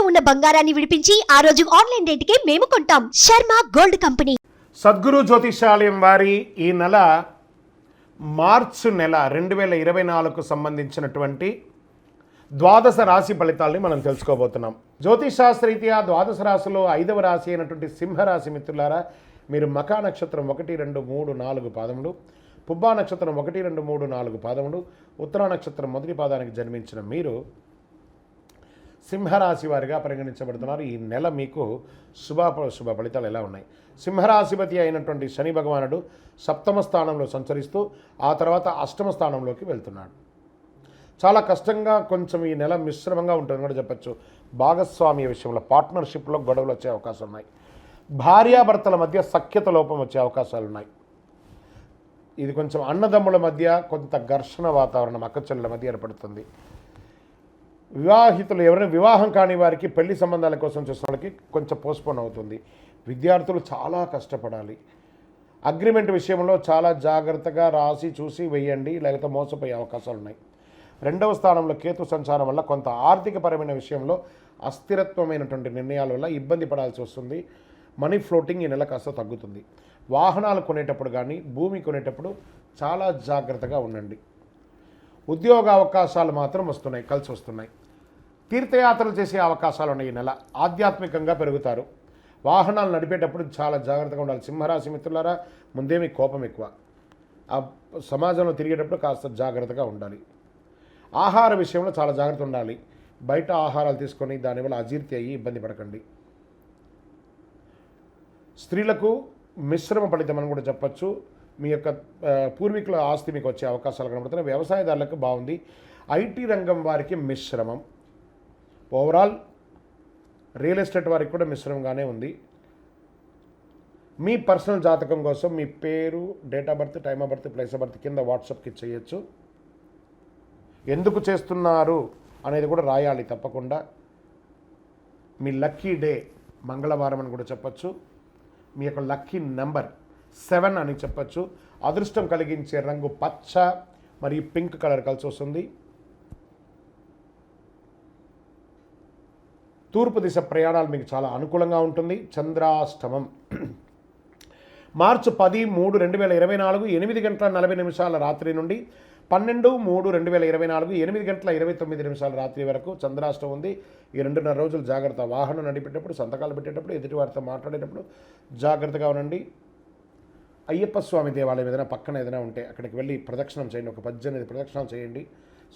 ఉన్న బంగారాన్ని విడిపించి ఆ రోజు ఆన్లైన్ రేటుకే మేము కొంటాం. Sharma gold company. సద్గురు జ్యోతిషాలయం వారి ఈ నెల మార్చి నెల 2024కు సంబంధించినటువంటి ద్వాదశ రాశి ఫలితాలని మనం తెలుసుకోబోతున్నాం. జ్యోతిషాస్త్రరీత్యా ద్వాదశ రాశిలో 5వ రాశి అయినటువంటి సింహరాశి మిత్రులారా, మీరు మకా నక్షత్రం 1, 2, 3, 4 పాదములు, పుబ్బా నక్షత్రం 1, 2, 3, 4 పాదములు, ఉత్తరా నక్షత్రం మొదటి పాదానికి జన్మించిన మీరు సింహరాశి వారిగా పరిగణించబడుతున్నారు. ఈ నెల మీకు శుభ ఫలితాలు ఎలా ఉన్నాయి? సింహరాశిపతి అయినటువంటి శని భగవానుడు 7వ స్థానంలో సంచరిస్తూ ఆ తర్వాత 8వ స్థానంలోకి వెళ్తున్నాడు. చాలా కష్టంగా, కొంచెం ఈ నెల మిశ్రమంగా ఉంటుందని కూడా చెప్పచ్చు. భాగస్వామ్య విషయంలో పార్ట్నర్షిప్లో గొడవలు వచ్చే అవకాశాలు ఉన్నాయి. భార్యాభర్తల మధ్య సఖ్యత లోపం వచ్చే అవకాశాలు ఉన్నాయి. ఇది కొంచెం అన్నదమ్ముల మధ్య కొంత ఘర్షణ వాతావరణం అక్కచెల్లెల మధ్య ఏర్పడుతుంది. వివాహితులు ఎవరైనా వివాహం కాని వారికి పెళ్లి సంబంధాల కోసం చూసిన వాళ్ళకి కొంచెం పోస్ట్పోన్ అవుతుంది. విద్యార్థులు చాలా కష్టపడాలి. అగ్రిమెంట్ విషయంలో చాలా జాగ్రత్తగా రాసి చూసి వేయండి, లేకపోతే మోసపోయే అవకాశాలు ఉన్నాయి. 2వ స్థానంలో కేతు సంచారం వల్ల కొంత ఆర్థికపరమైన విషయంలో అస్థిరత్వమైనటువంటి నిర్ణయాల వల్ల ఇబ్బంది పడాల్సి వస్తుంది. మనీ ఫ్లోటింగ్ ఈ నెల కాస్త తగ్గుతుంది. వాహనాలు కొనేటప్పుడు కానీ భూమి కొనేటప్పుడు చాలా జాగ్రత్తగా ఉండండి. ఉద్యోగ అవకాశాలు మాత్రం వస్తున్నాయి, కలిసి వస్తున్నాయి. తీర్థయాత్రలు చేసే అవకాశాలు ఉన్నాయి. ఈ నెల ఆధ్యాత్మికంగా పెరుగుతారు. వాహనాలు నడిపేటప్పుడు చాలా జాగ్రత్తగా ఉండాలి. సింహరాశి మిత్రులారా, ముందేమి కోపం ఎక్కువ. ఆ సమాజంలో తిరిగేటప్పుడు కాస్త జాగ్రత్తగా ఉండాలి. ఆహార విషయంలో చాలా జాగ్రత్త ఉండాలి. బయట ఆహారాలు తీసుకొని దానివల్ల అజీర్తి అయ్యి ఇబ్బంది పడకండి. స్త్రీలకు మిశ్రమ ఫలితం అని కూడా చెప్పచ్చు. మీ యొక్క పూర్వీకుల ఆస్తి మీకు వచ్చే అవకాశాలు కనబడుతున్నాయి. వ్యవసాయదారులకు బాగుంది. ఐటీ రంగం వారికి మిశ్రమం. ఓవరాల్ రియల్ ఎస్టేట్ వారికి కూడా మిశ్రమంగానే ఉంది. మీ పర్సనల్ జాతకం కోసం మీ పేరు, date of birth, time of birth, place of birth కింద వాట్సాప్కి చేయొచ్చు. ఎందుకు చేస్తున్నారు అనేది కూడా రాయాలి తప్పకుండా. మీ లక్కీ డే మంగళవారం అని కూడా చెప్పచ్చు. మీ యొక్క లక్కీ నెంబర్ 7 అని చెప్పచ్చు. అదృష్టం కలిగించే రంగు పచ్చ మరియు పింక్ కలర్ కలిసి వస్తుంది. తూర్పు దిశ ప్రయాణాలు మీకు చాలా అనుకూలంగా ఉంటుంది. చంద్రాష్టమం మార్చి 10, 3, 2024 8:40 రాత్రి నుండి 12, 3, 2024 8:29 రాత్రి వరకు చంద్రాష్టమం ఉంది. ఈ 2.5 రోజులు జాగ్రత్త. వాహనం నడిపేటప్పుడు, సంతకాలు పెట్టేటప్పుడు, ఎదుటివారితో మాట్లాడేటప్పుడు జాగ్రత్తగా ఉండండి. అయ్యప్ప స్వామి దేవాలయం ఏదైనా పక్కన ఏదైనా ఉంటే అక్కడికి వెళ్ళి ప్రదక్షిణం చేయండి. ఒక 18 ప్రదక్షిణాలు చేయండి.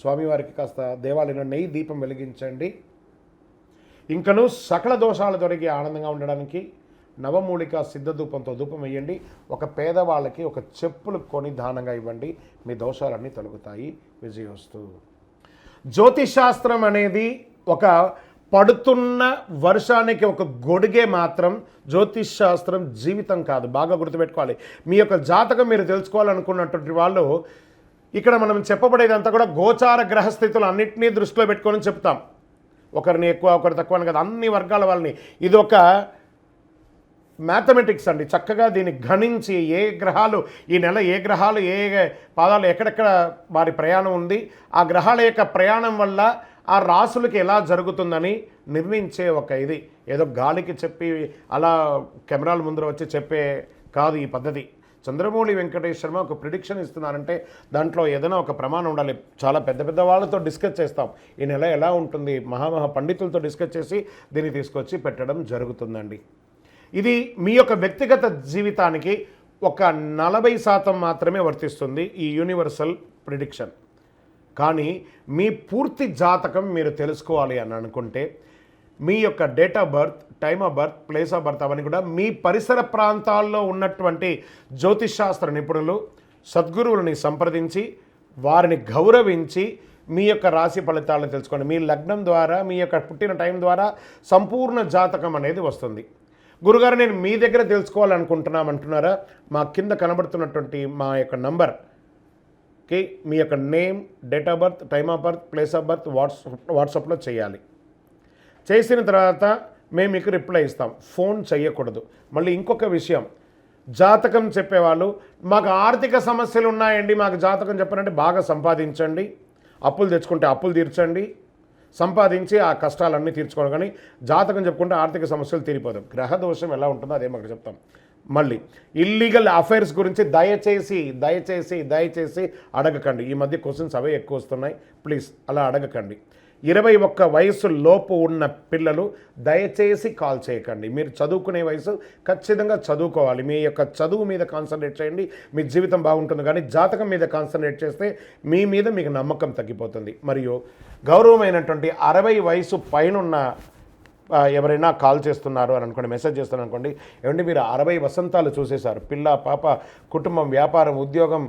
స్వామివారికి కాస్త దేవాలయంలో నెయ్యి దీపం వెలిగించండి. ఇంకను సకల దోషాలు తొలగి ఆనందంగా ఉండడానికి నవమూలిక సిద్ధ ధూపంతో ధూపం వేయండి. ఒక పేదవాళ్ళకి ఒక చెప్పులు కొని దానంగా ఇవ్వండి. మీ దోషాలన్నీ తొలగుతాయి. విజయోస్తు. జ్యోతిషాస్త్రం అనేది ఒక పడుతున్న వర్షానికి ఒక గొడుగే మాత్రం. జ్యోతిషాస్త్రం జీవితం కాదు. బాగా గుర్తుపెట్టుకోవాలి. మీ యొక్క జాతకం మీరు తెలుసుకోవాలనుకున్నటువంటి వాళ్ళు ఇక్కడ మనం చెప్పబడేదంతా కూడా గోచార గ్రహస్థితులు అన్నింటినీ దృష్టిలో పెట్టుకొని చెప్తాం. ఒకరిని ఎక్కువ ఒకరు తక్కువ అని కదా, అన్ని వర్గాల వాళ్ళని. ఇది ఒక మ్యాథమెటిక్స్ అండి. చక్కగా దీన్ని గణించి ఏ గ్రహాలు ఈ నెల, ఏ గ్రహాలు ఏ పాదాలు ఎక్కడెక్కడ వారి ప్రయాణం ఉంది, ఆ గ్రహాల యొక్క ప్రయాణం వల్ల ఆ రాసులకి ఎలా జరుగుతుందని నిర్ణయించే ఒక ఇది. ఏదో గాలికి చెప్పి అలా కెమెరాల ముందర వచ్చి చెప్పే కాదు ఈ పద్ధతి. చంద్రమౌళి వెంకటేష్ శర్మ ఒక ప్రిడిక్షన్ ఇస్తున్నారంటే దాంట్లో ఏదైనా ఒక ప్రమాణం ఉండాలి. చాలా పెద్ద పెద్ద వాళ్ళతో డిస్కస్ చేస్తాం. ఈ నెల ఎలా ఉంటుంది, మహామహా పండితులతో డిస్కస్ చేసి దీన్ని తీసుకొచ్చి పెట్టడం జరుగుతుందండి. ఇది మీ యొక్క వ్యక్తిగత జీవితానికి ఒక 40% మాత్రమే వర్తిస్తుంది ఈ యూనివర్సల్ ప్రిడిక్షన్. కానీ మీ పూర్తి జాతకం మీరు తెలుసుకోవాలి అని అనుకుంటే మీ యొక్క date of birth, time of birth, place of birth అవన్నీ కూడా మీ పరిసర ప్రాంతాల్లో ఉన్నటువంటి జ్యోతిషాస్త్ర నిపుణులు, సద్గురువులని సంప్రదించి వారిని గౌరవించి మీ యొక్క రాశి ఫలితాలను తెలుసుకోండి. మీ లగ్నం ద్వారా, మీ యొక్క పుట్టిన టైం ద్వారా సంపూర్ణ జాతకం అనేది వస్తుంది. గురుగారు నేను మీ దగ్గర తెలుసుకోవాలనుకుంటున్నామంటున్నారా? మా కింద కనబడుతున్నటువంటి మా యొక్క నంబర్కి మీ యొక్క name, date of birth, time of birth, place of birth వాట్సాప్లో చేయాలి. చేసిన తర్వాత మేము మీకు రిప్లై ఇస్తాం. ఫోన్ చేయకూడదు. మళ్ళీ ఇంకొక విషయం, జాతకం చెప్పేవాళ్ళు మాకు ఆర్థిక సమస్యలు ఉన్నాయండి, మాకు జాతకం చెప్పారంటే బాగా సంపాదించండి, అప్పులు తెచ్చుకుంటే అప్పులు తీర్చండి, సంపాదించి ఆ కష్టాలన్నీ తీర్చుకోవడం. కానీ జాతకం చెప్పుకుంటే ఆర్థిక సమస్యలు తీరిపోదు. గ్రహ దోషం ఎలా ఉంటుందో అదే మాకు చెప్తాం. మళ్ళీ ఇల్లీగల్ అఫైర్స్ గురించి దయచేసి అడగకండి. ఈ మధ్య క్వశ్చన్స్ అవే ఎక్కువ వస్తున్నాయి. ప్లీజ్ అలా అడగకండి. 21 వయసు లోపు ఉన్న పిల్లలు దయచేసి కాల్ చేయకండి. మీరు చదువుకునే వయసు ఖచ్చితంగా చదువుకోవాలి. మీ యొక్క చదువు మీద కాన్సన్ట్రేట్ చేయండి, మీ జీవితం బాగుంటుంది. కానీ జాతకం మీద కాన్సన్ట్రేట్ చేస్తే మీ మీద మీకు నమ్మకం తగ్గిపోతుంది. మరియు గౌరవమైనటువంటి 60 వయసు పైనున్న ఎవరైనా కాల్ చేస్తున్నారు అని అనుకోండి, మెసేజ్ చేస్తున్నారు అనుకోండి, ఏమంటే మీరు 60 వసంతాలు చూసేశారు, పిల్ల పాప కుటుంబం వ్యాపారం ఉద్యోగం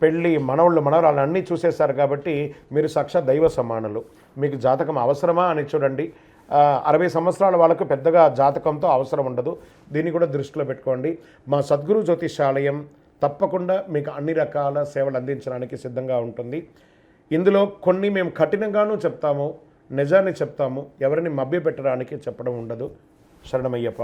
పెళ్ళి మనవళ్ళు మనవరాళ్ళు అన్నీ చూసేశారు. కాబట్టి మీరు సాక్షాత్ దైవ సమానులు. మీకు జాతకం అవసరమా అని చూడండి. 60 సంవత్సరాల వాళ్ళకు పెద్దగా జాతకంతో అవసరం ఉండదు. దీన్ని కూడా దృష్టిలో పెట్టుకోండి. మా సద్గురు జ్యోతిషాలయం తప్పకుండా మీకు అన్ని రకాల సేవలు అందించడానికి సిద్ధంగా ఉంటుంది. ఇందులో కొన్ని మేము కఠినంగానూ చెప్తాము, నిజాన్ని చెప్తాము, ఎవరిని మభ్యపెట్టడానికి చెప్పడం ఉండదు. శరణమయ్యప్ప.